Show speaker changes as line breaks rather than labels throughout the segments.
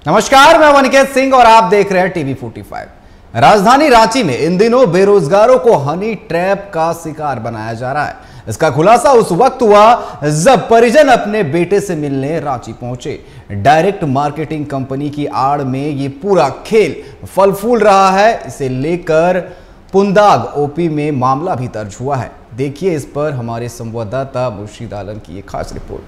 नमस्कार, मैं अनिकेत सिंह और आप देख रहे हैं टीवी 45। राजधानी रांची में इन दिनों बेरोजगारों को हनी ट्रैप का शिकार बनाया जा रहा है। इसका खुलासा उस वक्त हुआ जब परिजन अपने बेटे से मिलने रांची पहुंचे। डायरेक्ट मार्केटिंग कंपनी की आड़ में ये पूरा खेल फल फूल रहा है। इसे लेकर पुंदाग ओपी में मामला भी दर्ज हुआ है। देखिए इस पर हमारे संवाददाता मुर्शीद आलम की एक खास रिपोर्ट।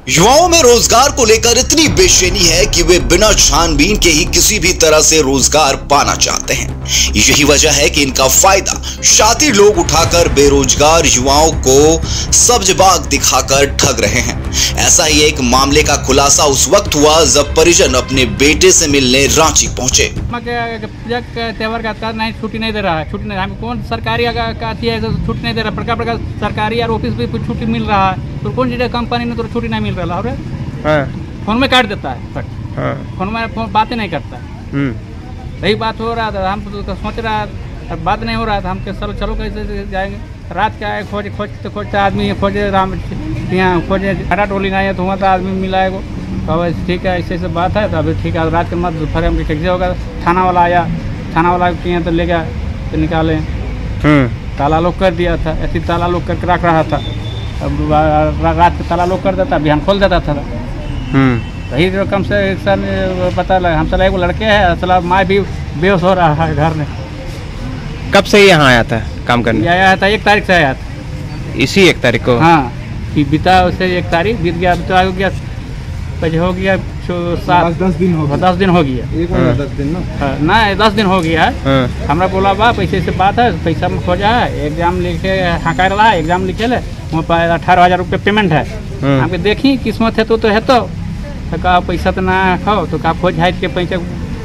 युवाओं में रोजगार को लेकर इतनी बेचैनी है कि वे बिना छानबीन के ही किसी भी तरह से रोजगार पाना चाहते हैं। यही वजह है कि इनका फायदा शातिर लोग उठाकर बेरोजगार युवाओं को सब्ज बाग दिखाकर ठग रहे हैं। ऐसा ही एक मामले का खुलासा उस वक्त हुआ जब परिजन अपने बेटे से मिलने रांची पहुंचे।
त्योहार का नहीं छुट्टी नहीं दे रहा है, छुट्टी नहीं, हमें कौन सरकारी छुट्टी नहीं दे रहा, प्रकार सरकारी और ऑफिस भी छुट्टी मिल रहा है, तो कौन सी कंपनी में तो छुट्टी नहीं मिल रहा है। फोन में काट देता है तक, फोन में बातें नहीं करता है। यही बात हो रहा था, हम तो सोच रहा बात नहीं हो रहा था, हम चलो कैसे जाएंगे। रात क्या है, खोजते आदमी खोजे, राम यहाँ खोजे, हरा टोली नहीं है तो वहाँ तो आदमी मिला है। तो ठीक है, ऐसे बात है तो अभी ठीक है। रात के मत दोपहर हम कैसे होगा। थाना वाला आया, थाना वाला किए तो ले गया तो निकाले, ताला लोग कर दिया था, ऐसी ताला लोग करके रख रहा था। अब रात के ताला लोग कर देता, बिहान खोल देता था। यही रकम से सर पता लगा। हम चला एक लड़के है, चला माँ भी बेहोश हो रहा है घर में।
कब से यहाँ आया था काम करने?
आया था 1 तारीख से आया था।
इसी 1 तारीख को?
हाँ, बीता उससे 1 तारीख बीत गया, तो हो गया पहले हो गया 10 दिन हो गया। 10 दिन हो गया, 10 दिन ना 10 दिन हो गया है। हमरा बोला बा पैसे से बात है, पैसा में खोजा है, एग्जाम लिखे हकार रहा है, एग्जाम लिखे ले, वहाँ पर 18,000 रुपये पेमेंट है। हमको देखी किस्मत है तो है तो कहा पैसा तो ना खाओ, तो कहा खोज हाइट के पैसे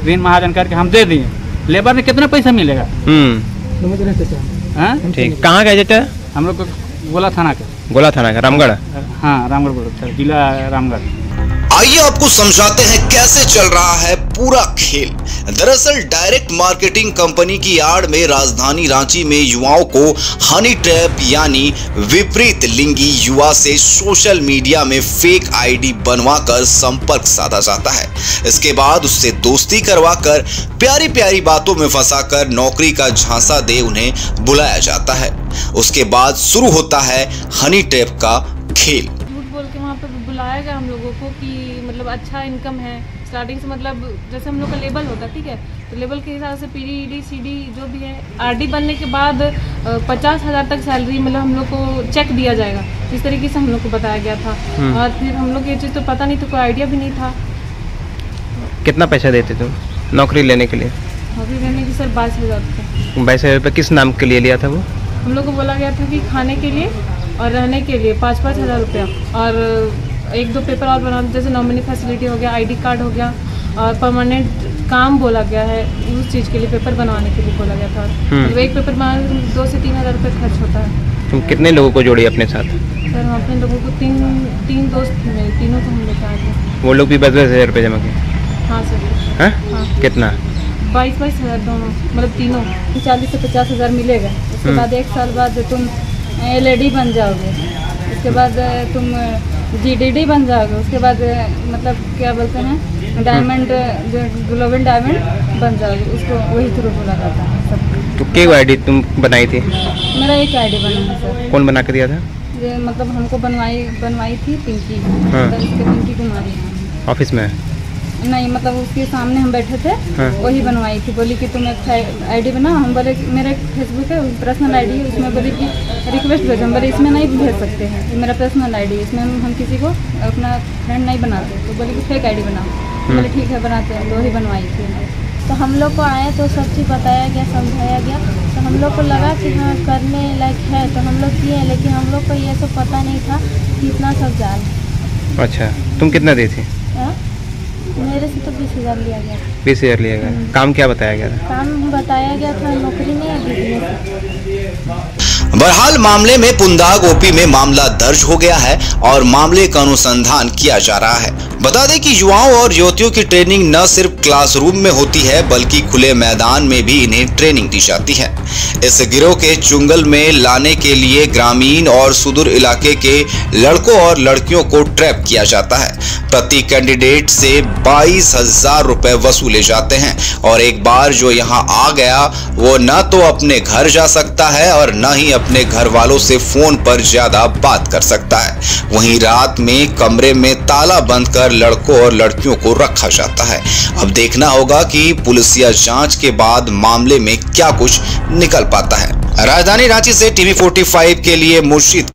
ऋण महाजन करके हम दे दिए। लेबर में कितना पैसा मिलेगा?
ठीक, कहाँ का जेटा?
हम लोग को गोला थाना का।
गोला थाना का, रामगढ़?
हाँ, रामगढ़ जिला रामगढ़।
आइए आपको समझाते हैं कैसे चल रहा है पूरा खेल। दरअसल डायरेक्ट मार्केटिंग कंपनी की आड़ में राजधानी रांची में युवाओं को हनी ट्रैप यानी विपरीत लिंगी युवा से सोशल मीडिया में फेक आईडी बनवाकर संपर्क साधा जाता है। इसके बाद उससे दोस्ती करवाकर प्यारी प्यारी बातों में फंसाकर नौकरी का झांसा दे उन्हें बुलाया जाता है। उसके बाद शुरू होता है हनी ट्रैप का खेल।
बुलाया गया हम लोगों को कि मतलब अच्छा इनकम है स्टार्टिंग से, मतलब जैसे हम लोग का लेवल होता है, ठीक है, तो लेवल के हिसाब से पीडी सीडी जो भी है, आरडी बनने के बाद 50,000 तक सैलरी मतलब हम लोग को चेक दिया जाएगा। इस तरीके से हम लोग को बताया गया था। और फिर हम लोग ये चीज़ तो पता नहीं, तो कोई आइडिया भी नहीं था।
कितना पैसा देते तुम नौकरी लेने के लिए?
नौकरी लेने की सर 22,000 रुपये।
22,000 रुपये किस नाम के लिए लिया था वो?
हम लोग को बोला गया था कि खाने के लिए और रहने के लिए 5-5 हज़ार रुपया, और 1-2 पेपर और बना, जैसे नॉमिनी फैसिलिटी हो गया, आईडी कार्ड हो गया, और परमानेंट काम बोला गया है, उस चीज़ के लिए पेपर बनवाने के लिए बोला गया था। तो एक पेपर बनाने 2 से 3 हज़ार रुपये खर्च होता है।
तुम कितने लोगों को जोड़ी अपने साथ?
सर हम अपने लोगों को तीन दोस्त थे, तीनों को हम लेकर आए थे।
वो लोग भी 22,000 रुपये जमा किए?
हाँ सर।
हाँ, कितना?
22 हज़ार दोनों, मतलब तीनों। 40 से 50 हज़ार मिलेगा। उसके बाद 1 साल बाद तुम LED बन जाओगे, उसके बाद तुम GDD बन जाओगे, उसके बाद मतलब क्या बोलते हैं डायमंड, ग्लोबल डायमंड बन जाओगे, उसको वही थ्रू बोला जाता है सब।
तो क्या आईडी तुम बनाई थी?
मेरा एक आईडी बना है सर।
कौन बना के दिया था?
ये मतलब हमको बनवाई थी पिंकी, मतलब इसके पिंकी कुमारी
ऑफिस में?
नहीं, मतलब उसके सामने हम बैठे थे, वही बनवाई थी। बोली कि तुम एक आईडी बनाओ। हम बोले मेरा एक फेसबुक है, पर्सनल आईडी है, उसमें बोली कि रिक्वेस्ट भेजो। हम बोले इसमें नहीं भेज सकते हैं, ये मेरा पर्सनल आईडी है, इसमें हम किसी को अपना फ्रेंड नहीं बनाते। तो बोली कि फेक आईडी बनाओ। बोले ठीक है बनाते हैं, वही बनवाई थी।
तो हम लोग को आए तो सब चीज़ बताया गया, समझाया गया, तो हम लोग को लगा कि हाँ करने लायक है, तो हम लोग किए, लेकिन हम लोग को ये सब पता नहीं था कि इतना सब जाल।
अच्छा, तुम कितना दी थी?
मेरे से तो 20,000 लिया गया।
20,000 लिया गया। काम क्या बताया गया था?
काम बताया गया था नौकरी नहीं है, बिजनेस।
बहरहाल मामले में पुंदाग ओपी में मामला दर्ज हो गया है और मामले का अनुसंधान किया जा रहा है। बता दें कि युवाओं और युवतियों की ट्रेनिंग न सिर्फ क्लासरूम में होती है बल्कि खुले मैदान में भी इन्हें ट्रेनिंग दी जाती है। इस गिरोह के चुंगल में लाने के लिए ग्रामीण और सुदूर इलाके के लड़कों और लड़कियों को ट्रैप किया जाता है। प्रति कैंडिडेट से 22,000 रुपए वसूले जाते हैं और एक बार जो यहाँ आ गया वो न तो अपने घर जा सकता है और न ही अपने घर वालों से फोन पर ज्यादा बात कर सकता है। वहीं रात में कमरे में ताला बंद कर लड़कों और लड़कियों को रखा जाता है। अब देखना होगा कि पुलिसिया जांच के बाद मामले में क्या कुछ निकल पाता है। राजधानी रांची से टीवी 45 के लिए मुर्शीद।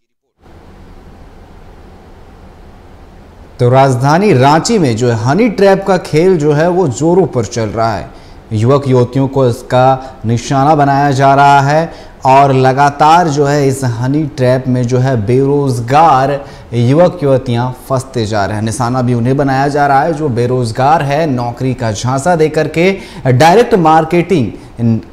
तो राजधानी रांची में जो है हनी ट्रैप का खेल जो है वो जोरों पर चल रहा है। युवक युवतियों को इसका निशाना बनाया जा रहा है और लगातार जो है इस हनी ट्रैप में जो है बेरोजगार युवक युवतियां फंसते जा रहे हैं। निशाना भी उन्हें बनाया जा रहा है जो बेरोजगार है। नौकरी का झांसा देकर के डायरेक्ट मार्केटिंग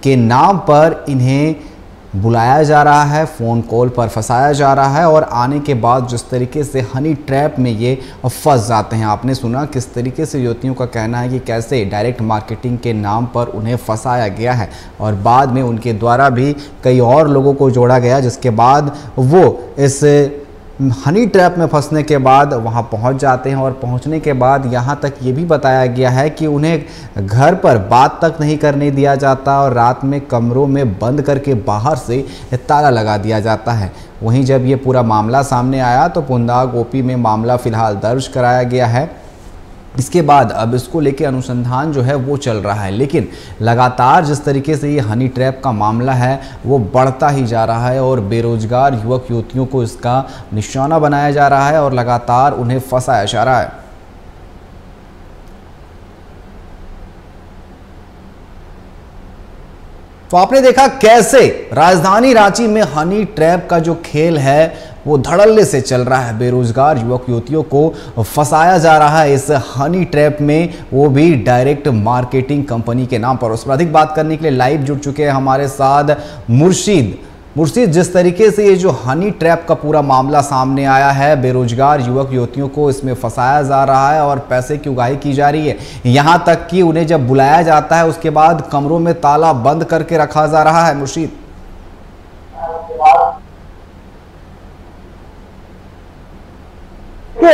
के नाम पर इन्हें बुलाया जा रहा है, फ़ोन कॉल पर फंसाया जा रहा है और आने के बाद जिस तरीके से हनी ट्रैप में ये फंस जाते हैं। आपने सुना किस तरीके से युवतियों का कहना है कि कैसे डायरेक्ट मार्केटिंग के नाम पर उन्हें फंसाया गया है और बाद में उनके द्वारा भी कई और लोगों को जोड़ा गया, जिसके बाद वो इस हनी ट्रैप में फंसने के बाद वहां पहुंच जाते हैं और पहुंचने के बाद यहां तक ये भी बताया गया है कि उन्हें घर पर बात तक नहीं करने दिया जाता और रात में कमरों में बंद करके बाहर से ताला लगा दिया जाता है। वहीं जब ये पूरा मामला सामने आया तो पुंदाग ओपी में मामला फिलहाल दर्ज कराया गया है। इसके बाद अब इसको लेके अनुसंधान जो है वो चल रहा है, लेकिन लगातार जिस तरीके से ये हनी ट्रैप का मामला है वो बढ़ता ही जा रहा है और बेरोजगार युवक युवतियों को इसका निशाना बनाया जा रहा है और लगातार उन्हें फंसाया जा रहा है। तो आपने देखा कैसे राजधानी रांची में हनी ट्रैप का जो खेल है वो धड़ल्ले से चल रहा है। बेरोजगार युवक युवतियों को फंसाया जा रहा है इस हनी ट्रैप में, वो भी डायरेक्ट मार्केटिंग कंपनी के नाम पर। उस पर अधिक बात करने के लिए लाइव जुड़ चुके हैं हमारे साथ मुर्शीद। जिस तरीके से ये जो हनी ट्रैप का पूरा मामला सामने आया है, बेरोजगार युवक युवतियों को इसमें फंसाया जा रहा है और पैसे की उगाही की जा रही है, यहाँ तक कि उन्हें जब बुलाया जाता है उसके बाद कमरों में ताला बंद करके रखा जा रहा है। मुर्शीद,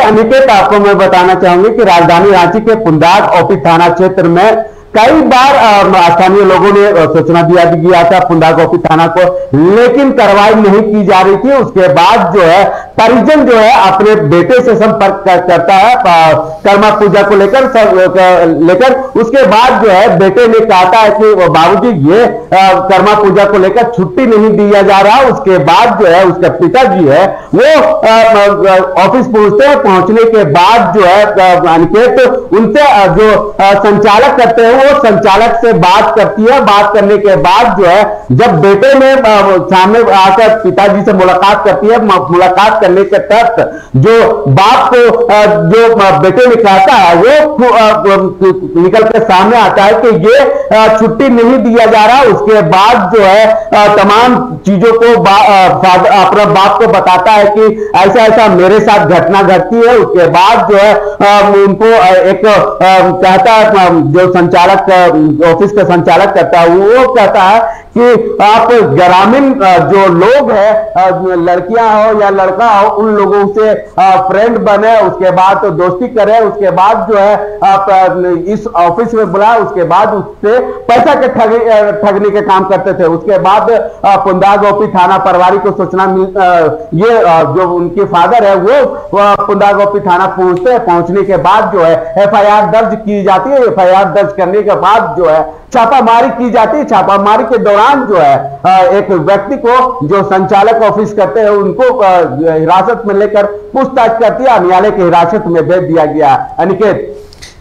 अनिकेत, आपको मैं बताना चाहूंगी कि राजधानी रांची के पुंदाग ओपी थाना क्षेत्र में कई बार स्थानीय लोगों ने सूचना दिया गया था पुंदाग ओपी थाना को, लेकिन कार्रवाई नहीं की जा रही थी। उसके बाद जो है परिजन जो है अपने बेटे से संपर्क करता है कर्मा पूजा को लेकर उसके बाद जो है बेटे ने कहा है कि बाबूजी ये कर्मा पूजा को लेकर छुट्टी नहीं दिया जा रहा। उसके बाद जो है उसके पिताजी है वो ऑफिस पहुंचते हैं। पहुंचने के बाद जो है अनिकेत उनसे जो संचालक करते हैं वो संचालक से बात करती है। बात करने के बाद जो है जब बेटे ने सामने आकर पिताजी से मुलाकात करती है, मुलाकात करने के तक जो बाप को जो बेटे ने कहता है वो निकल के सामने आता है कि ये छुट्टी नहीं दिया जा रहा। उसके बाद जो है तमाम चीजों को अपना बाप को बताता है कि ऐसा ऐसा मेरे साथ घटना घटती है। उसके बाद जो है उनको एक कहता है जो संचालक ऑफिस का संचालक करता है वो कहता है कि आप ग्रामीण जो लोग हैं, लड़कियां हो या लड़का हो, उन लोगों से फ्रेंड बने, उसके बाद तो दोस्ती करें, उसके बाद जो है आप इस ऑफिस में बुलाए, उसके बाद उससे पैसा के ठगने के काम करते थे। उसके बाद पुंदाग ओपी थाना प्रभारी को सूचना ये जो उनके फादर है वो पुंदाग ओपी थाना पहुंचते हैं। पहुंचने के बाद जो है एफआईआर दर्ज की जाती है। एफआईआर दर्ज करने के बाद जो है छापामारी की जाती है। छापामारी के दौरान जो है एक व्यक्ति को जो संचालक ऑफिस करते हैं उनको हिरासत में लेकर पूछताछ करती है। न्यायालय की हिरासत में भेज दिया गया। अनिकेत,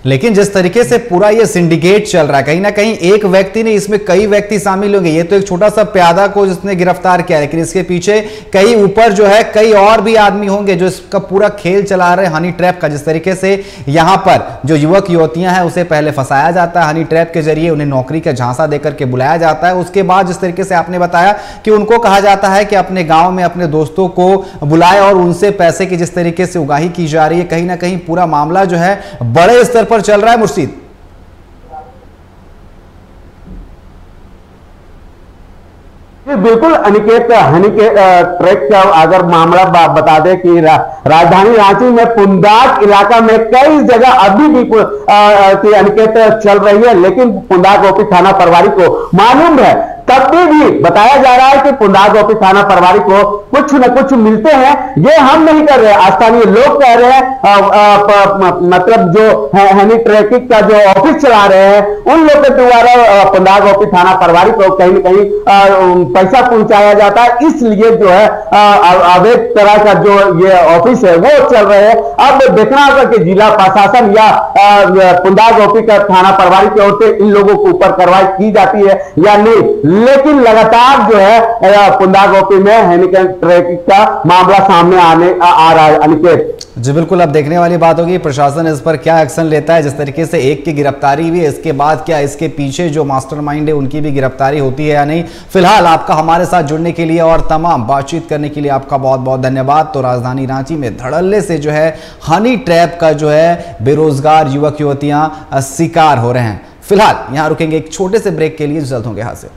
लेकिन जिस तरीके से पूरा ये सिंडिकेट चल रहा है, कहीं ना कहीं एक व्यक्ति नहीं, इसमें कई व्यक्ति शामिल होंगे। ये तो एक छोटा सा प्यादा को जिसने गिरफ्तार किया, लेकिन इसके पीछे कई ऊपर जो है कई और भी आदमी होंगे जो इसका पूरा खेल चला रहे हैं हनी ट्रैप का। जिस तरीके से यहां पर जो युवक युवतियां हैं उसे पहले फंसाया जाता है हनी ट्रैप के जरिए, उन्हें नौकरी का झांसा देकर के बुलाया जाता है। उसके बाद जिस तरीके से आपने बताया कि उनको कहा जाता है कि अपने गांव में अपने दोस्तों को बुलाए और उनसे पैसे की जिस तरीके से उगाही की जा रही है, कहीं ना कहीं पूरा मामला जो है बड़े स्तर पर चल रहा है। मुर्शीद,
बिल्कुल अनिकेत, हनी के ट्रैक का अगर मामला बता दे कि राजधानी रांची में पुंदाग इलाका में कई जगह अभी भी अनिकेत चल रही है, लेकिन पुंदाग ओपी थाना प्रभारी को मालूम है, तब भी बताया जा रहा है कि पुंदाग ओपी थाना प्रभारी को कुछ न कुछ मिलते हैं। ये हम नहीं कर रहे, स्थानीय लोग कह रहे हैं, मतलब जो हनी ट्रैफिक का जो ऑफिस चला रहे हैं उन लोगों के द्वारा पुंदाग ओपी थाना प्रभारी को कहीं न कहीं पैसा पहुंचाया जाता है, इसलिए जो है अवैध तरह का जो ये ऑफिस है वो चल रहे हैं। अब देखना होगा कि जिला प्रशासन या पुंदाग ओपी का थाना प्रभारी की ओर से इन लोगों के ऊपर कार्रवाई की जाती है या नहीं, लेकिन लगातार जो है पुंदाग ओपी में हनी ट्रैफिक का मामला सामने आ रहा है। अनिकेत
जी बिल्कुल, अब देखने वाली बात होगी प्रशासन इस पर क्या एक्शन लेता है। जिस तरीके से एक की गिरफ्तारी हुई है, इसके बाद क्या इसके पीछे जो मास्टरमाइंड है उनकी भी गिरफ्तारी होती है या नहीं। फिलहाल आपका हमारे साथ जुड़ने के लिए और तमाम बातचीत करने के लिए आपका बहुत बहुत धन्यवाद। तो राजधानी रांची में धड़ल्ले से जो है हनी ट्रैप का जो है बेरोजगार युवक युवतियां शिकार हो रहे हैं। फिलहाल यहां रुकेंगे एक छोटे से ब्रेक के लिए, जल्द होंगे हाजिर।